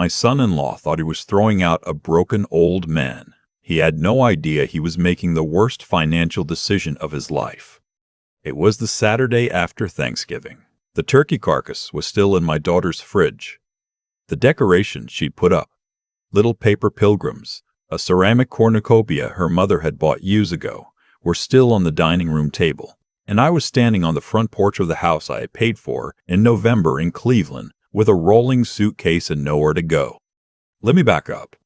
My son-in-law thought he was throwing out a broken old man. He had no idea he was making the worst financial decision of his life. It was the Saturday after Thanksgiving. The turkey carcass was still in my daughter's fridge. The decorations she'd put up, little paper pilgrims, a ceramic cornucopia her mother had bought years ago, were still on the dining room table, and I was standing on the front porch of the house I had paid for in November in Cleveland with a rolling suitcase and nowhere to go. Let me back up.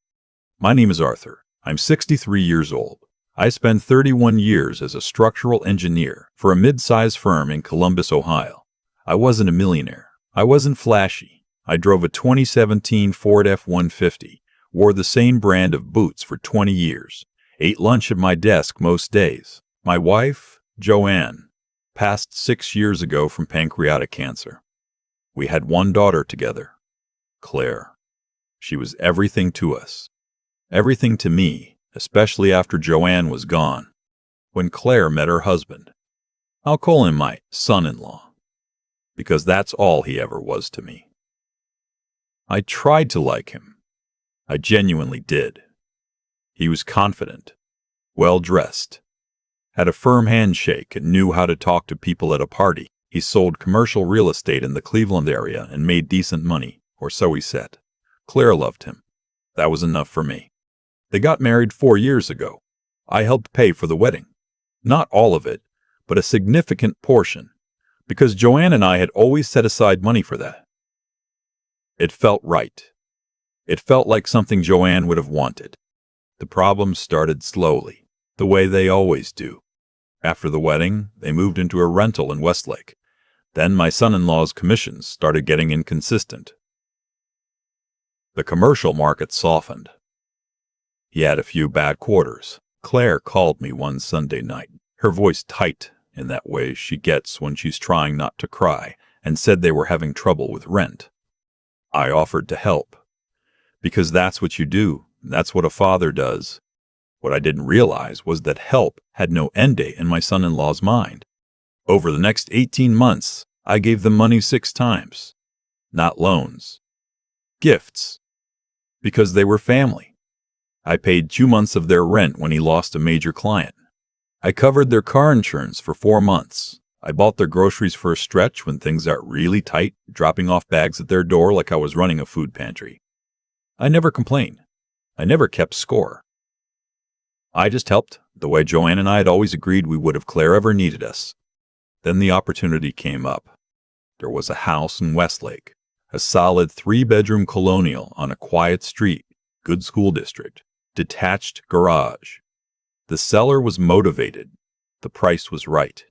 My name is Arthur. I'm 63 years old. I spent 31 years as a structural engineer for a mid-sized firm in Columbus, Ohio. I wasn't a millionaire. I wasn't flashy. I drove a 2017 Ford F-150, wore the same brand of boots for 20 years, ate lunch at my desk most days. My wife, Joanne, passed 6 years ago from pancreatic cancer. We had one daughter together, Claire. She was everything to us. Everything to me, especially after Joanne was gone. When Claire met her husband, I'll call him my son-in-law, because that's all he ever was to me. I tried to like him. I genuinely did. He was confident, well-dressed, had a firm handshake and knew how to talk to people at a party. He sold commercial real estate in the Cleveland area and made decent money, or so he said. Claire loved him. That was enough for me. They got married 4 years ago. I helped pay for the wedding. Not all of it, but a significant portion, because Joanne and I had always set aside money for that. It felt right. It felt like something Joanne would have wanted. The problems started slowly, the way they always do. After the wedding, they moved into a rental in Westlake. Then my son-in-law's commissions started getting inconsistent. The commercial market softened. He had a few bad quarters. Claire called me one Sunday night, her voice tight in that way she gets when she's trying not to cry, and said they were having trouble with rent. I offered to help, because that's what you do. That's what a father does. What I didn't realize was that help had no end date in my son-in-law's mind. Over the next 18 months, I gave them money 6 times. Not loans. Gifts. Because they were family. I paid 2 months of their rent when he lost a major client. I covered their car insurance for 4 months. I bought their groceries for a stretch when things got really tight, dropping off bags at their door like I was running a food pantry. I never complained. I never kept score. I just helped, the way Joanne and I had always agreed we would if Claire ever needed us. Then the opportunity came up. There was a house in Westlake, a solid 3-bedroom colonial on a quiet street, good school district, detached garage. The seller was motivated. The price was right.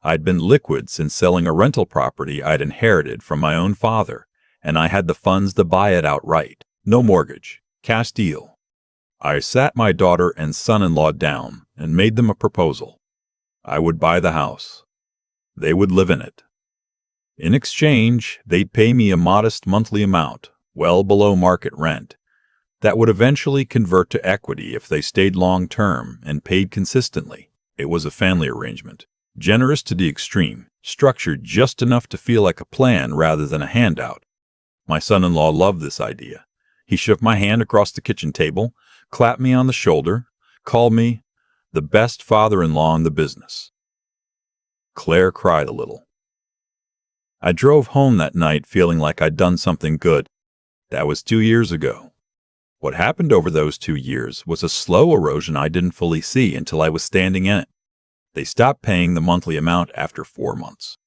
I'd been liquid since selling a rental property I'd inherited from my own father, and I had the funds to buy it outright. No mortgage. Cash deal. I sat my daughter and son-in-law down and made them a proposal. I would buy the house. They would live in it. In exchange, they'd pay me a modest monthly amount, well below market rent, that would eventually convert to equity if they stayed long-term and paid consistently. It was a family arrangement, generous to the extreme, structured just enough to feel like a plan rather than a handout. My son-in-law loved this idea. He shook my hand across the kitchen table, clapped me on the shoulder, called me the best father-in-law in the business. Claire cried a little. I drove home that night feeling like I'd done something good. That was 2 years ago. What happened over those 2 years was a slow erosion I didn't fully see until I was standing in it. They stopped paying the monthly amount after 4 months.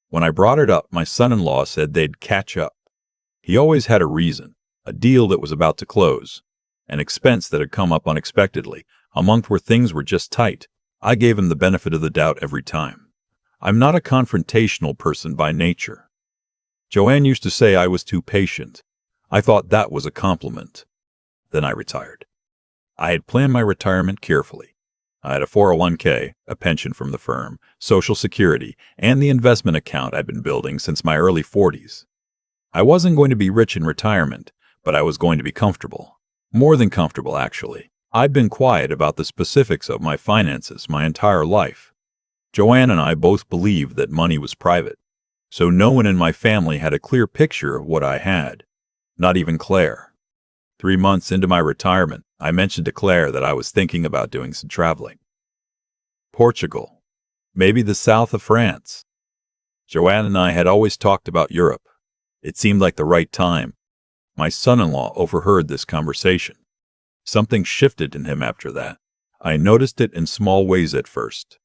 When I brought it up, my son-in-law said they'd catch up. He always had a reason, a deal that was about to close, an expense that had come up unexpectedly, a month where things were just tight. I gave him the benefit of the doubt every time. I'm not a confrontational person by nature. Joanne used to say I was too patient. I thought that was a compliment. Then I retired. I had planned my retirement carefully. I had a 401k, a pension from the firm, Social Security, and the investment account I'd been building since my early 40s. I wasn't going to be rich in retirement, but I was going to be comfortable. More than comfortable, actually. I'd been quiet about the specifics of my finances my entire life. Joanne and I both believed that money was private, so no one in my family had a clear picture of what I had. Not even Claire. 3 months into my retirement, I mentioned to Claire that I was thinking about doing some traveling. Portugal. Maybe the south of France. Joanne and I had always talked about Europe. It seemed like the right time. My son-in-law overheard this conversation. Something shifted in him after that. I noticed it in small ways at first.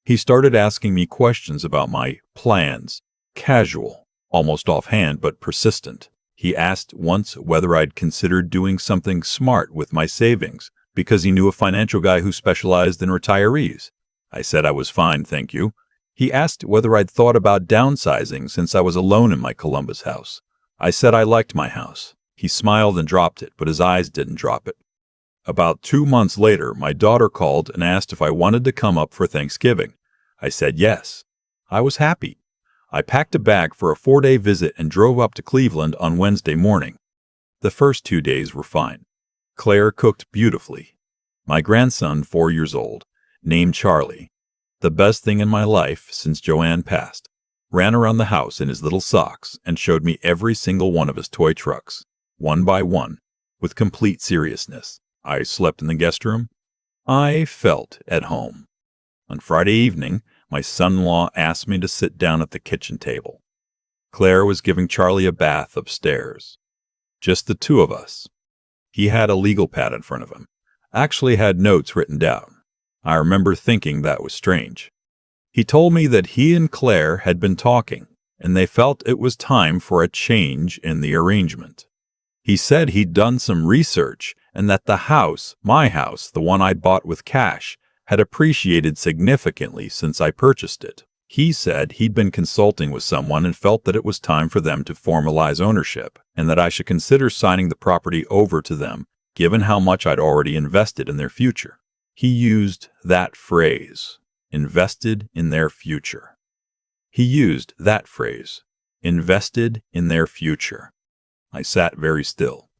He started asking me questions about my plans, casual, almost offhand but persistent. He asked once whether I'd considered doing something smart with my savings because he knew a financial guy who specialized in retirees. I said I was fine, thank you. He asked whether I'd thought about downsizing since I was alone in my Columbus house. I said I liked my house. He smiled and dropped it, but his eyes didn't drop it. About 2 months later, my daughter called and asked if I wanted to come up for Thanksgiving. I said yes. I was happy. I packed a bag for a 4-day visit and drove up to Cleveland on Wednesday morning. The first 2 days were fine. Claire cooked beautifully. My grandson, 4 years old, named Charlie, the best thing in my life since Joanne passed, ran around the house in his little socks and showed me every single one of his toy trucks, one by one, with complete seriousness. I slept in the guest room. I felt at home. On Friday evening, my son-in-law asked me to sit down at the kitchen table. Claire was giving Charlie a bath upstairs. Just the two of us. He had a legal pad in front of him. Actually had notes written down. I remember thinking that was strange. He told me that he and Claire had been talking, and they felt it was time for a change in the arrangement. He said he'd done some research and that the house, my house, the one I'd bought with cash, had appreciated significantly since I purchased it. He said he'd been consulting with someone and felt that it was time for them to formalize ownership, and that I should consider signing the property over to them, given how much I'd already invested in their future. He used that phrase, invested in their future. He used that phrase, invested in their future. I sat very still.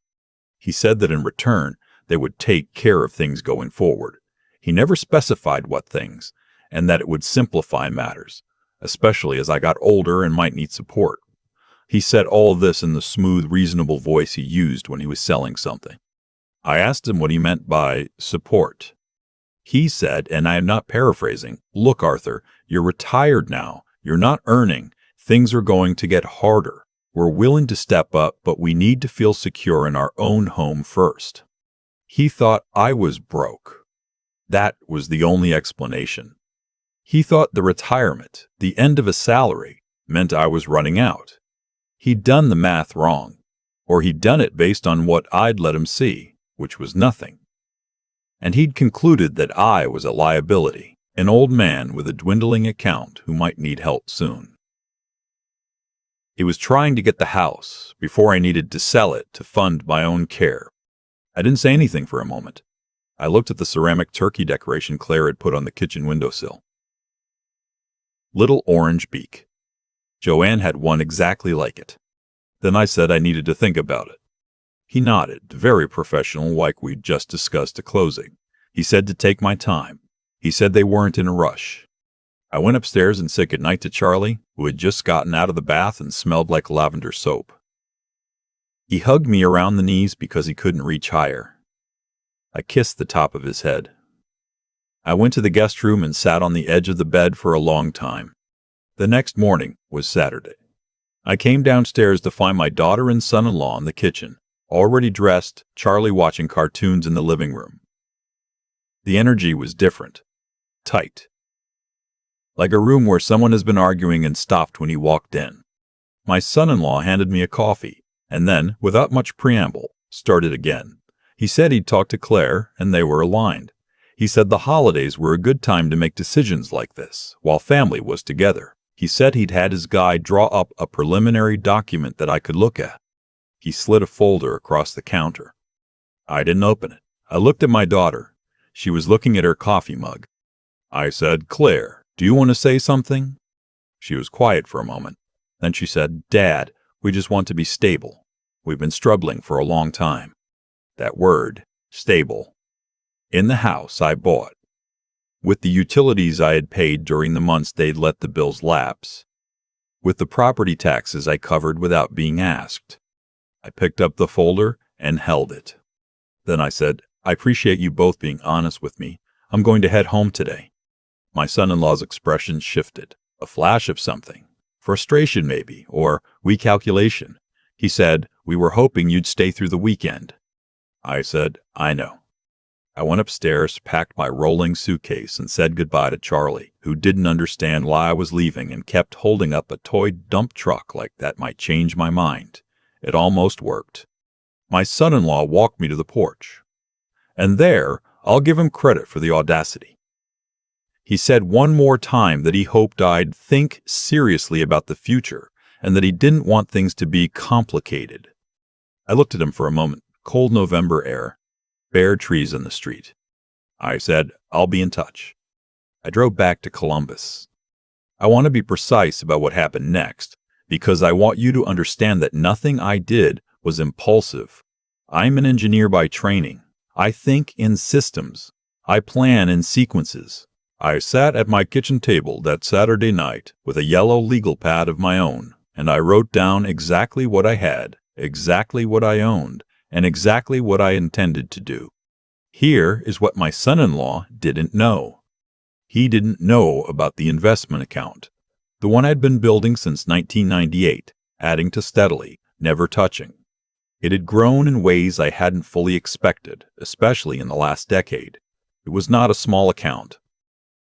He said that in return, they would take care of things going forward. He never specified what things, and that it would simplify matters, especially as I got older and might need support. He said all of this in the smooth, reasonable voice he used when he was selling something. I asked him what he meant by support. He said, and I am not paraphrasing, "Look, Arthur, you're retired now. You're not earning. Things are going to get harder. We're willing to step up, but we need to feel secure in our own home first." He thought I was broke. That was the only explanation. He thought the retirement, the end of a salary, meant I was running out. He'd done the math wrong, or he'd done it based on what I'd let him see, which was nothing. And he'd concluded that I was a liability, an old man with a dwindling account who might need help soon. He was trying to get the house before I needed to sell it to fund my own care. I didn't say anything for a moment. I looked at the ceramic turkey decoration Claire had put on the kitchen windowsill. Little orange beak. Joanne had one exactly like it. Then I said I needed to think about it. He nodded, very professional, like we'd just discussed a closing. He said to take my time. He said they weren't in a rush. I went upstairs and said goodnight to Charlie, who had just gotten out of the bath and smelled like lavender soap. He hugged me around the knees because he couldn't reach higher. I kissed the top of his head. I went to the guest room and sat on the edge of the bed for a long time. The next morning was Saturday. I came downstairs to find my daughter and son-in-law in the kitchen, already dressed, Charlie watching cartoons in the living room. The energy was different, tight, like a room where someone has been arguing and stopped when he walked in. My son-in-law handed me a coffee, and then, without much preamble, started again. He said he'd talked to Claire, and they were aligned. He said the holidays were a good time to make decisions like this, while family was together. He said he'd had his guy draw up a preliminary document that I could look at. He slid a folder across the counter. I didn't open it. I looked at my daughter. She was looking at her coffee mug. I said, "Claire, do you want to say something?" She was quiet for a moment. Then she said, "Dad, we just want to be stable. We've been struggling for a long time." That word, stable. In the house I bought. With the utilities I had paid during the months they'd let the bills lapse. With the property taxes I covered without being asked. I picked up the folder and held it. Then I said, I appreciate you both being honest with me. I'm going to head home today. My son-in-law's expression shifted. A flash of something. Frustration, maybe, or recalculation. He said, we were hoping you'd stay through the weekend. I said, I know. I went upstairs, packed my rolling suitcase, and said goodbye to Charlie, who didn't understand why I was leaving and kept holding up a toy dump truck like that might change my mind. It almost worked. My son-in-law walked me to the porch. And there, I'll give him credit for the audacity. He said one more time that he hoped I'd think seriously about the future and that he didn't want things to be complicated. I looked at him for a moment. Cold November air, bare trees in the street. I said, I'll be in touch. I drove back to Columbus. I want to be precise about what happened next because I want you to understand that nothing I did was impulsive. I'm an engineer by training. I think in systems. I plan in sequences. I sat at my kitchen table that Saturday night with a yellow legal pad of my own, and I wrote down exactly what I had, exactly what I owned, and exactly what I intended to do. Here is what my son-in-law didn't know. He didn't know about the investment account, the one I'd been building since 1998, adding to steadily, never touching. It had grown in ways I hadn't fully expected, especially in the last decade. It was not a small account.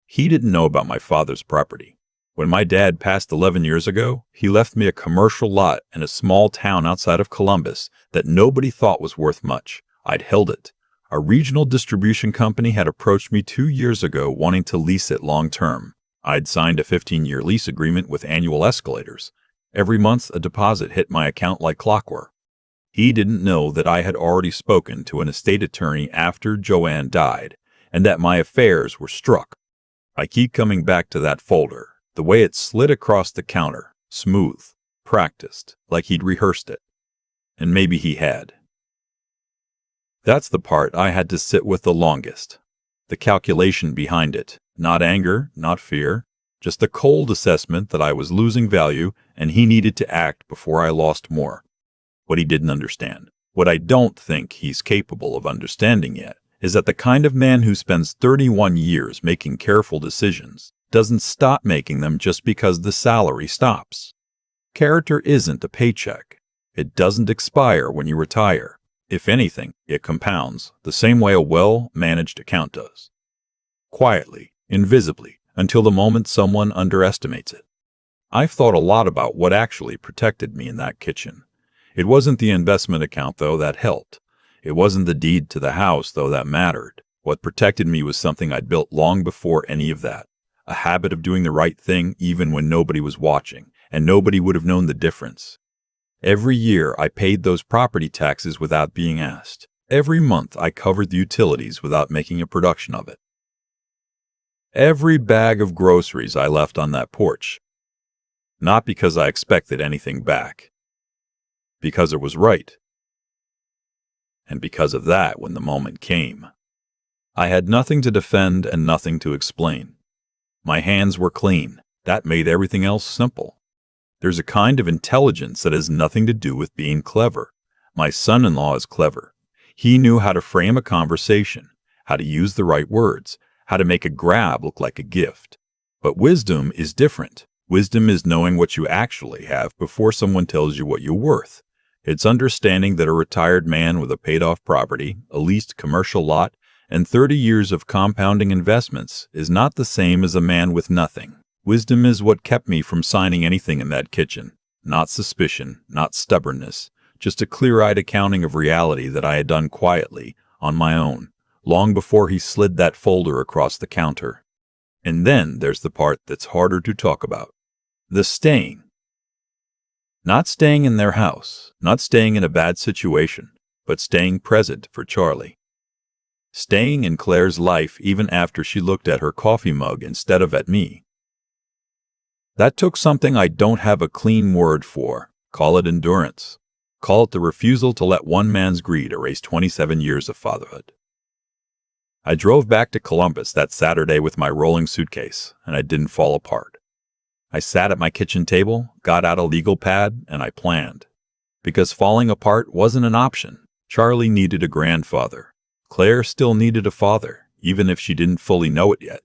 He didn't know about my father's property. When my dad passed 11 years ago, he left me a commercial lot in a small town outside of Columbus that nobody thought was worth much. I'd held it. A regional distribution company had approached me 2 years ago wanting to lease it long term. I'd signed a 15-year lease agreement with annual escalators. Every month a deposit hit my account like clockwork. He didn't know that I had already spoken to an estate attorney after Joanne died, and that my affairs were struck. I keep coming back to that folder, the way it slid across the counter, smooth, practiced, like he'd rehearsed it. And maybe he had. That's the part I had to sit with the longest. The calculation behind it. Not anger, not fear, just a cold assessment that I was losing value and he needed to act before I lost more. What he didn't understand, what I don't think he's capable of understanding yet, is that the kind of man who spends 31 years making careful decisions doesn't stop making them just because the salary stops. Character isn't a paycheck. It doesn't expire when you retire. If anything, it compounds, the same way a well-managed account does. Quietly, invisibly, until the moment someone underestimates it. I've thought a lot about what actually protected me in that kitchen. It wasn't the investment account, though, that helped. It wasn't the deed to the house, though that mattered. What protected me was something I'd built long before any of that. A habit of doing the right thing even when nobody was watching, and nobody would have known the difference. Every year I paid those property taxes without being asked. Every month I covered the utilities without making a production of it. Every bag of groceries I left on that porch. Not because I expected anything back. Because it was right. And because of that, when the moment came, I had nothing to defend and nothing to explain. My hands were clean. That made everything else simple. There's a kind of intelligence that has nothing to do with being clever. My son-in-law is clever. He knew how to frame a conversation, how to use the right words, how to make a grab look like a gift. But wisdom is different. Wisdom is knowing what you actually have before someone tells you what you're worth. It's understanding that a retired man with a paid-off property, a leased commercial lot, and 30 years of compounding investments is not the same as a man with nothing. Wisdom is what kept me from signing anything in that kitchen. Not suspicion, not stubbornness, just a clear-eyed accounting of reality that I had done quietly, on my own, long before he slid that folder across the counter. And then there's the part that's harder to talk about. The staying. Not staying in their house, not staying in a bad situation, but staying present for Charlie. Staying in Claire's life even after she looked at her coffee mug instead of at me. That took something I don't have a clean word for. Call it endurance. Call it the refusal to let one man's greed erase 27 years of fatherhood. I drove back to Columbus that Saturday with my rolling suitcase, and I didn't fall apart. I sat at my kitchen table, got out a legal pad, and I planned. Because falling apart wasn't an option. Charlie needed a grandfather. Claire still needed a father, even if she didn't fully know it yet.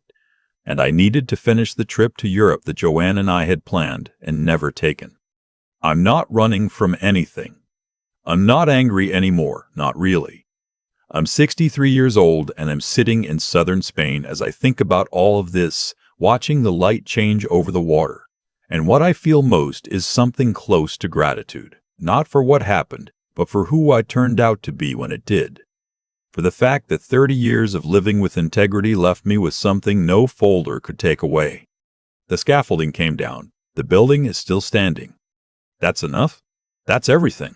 And I needed to finish the trip to Europe that Joanne and I had planned and never taken. I'm not running from anything. I'm not angry anymore, not really. I'm 63 years old and I'm sitting in southern Spain as I think about all of this, watching the light change over the water. And what I feel most is something close to gratitude, not for what happened, but for who I turned out to be when it did. For the fact that 30 years of living with integrity left me with something no folder could take away. The scaffolding came down. The building is still standing. That's enough. That's everything.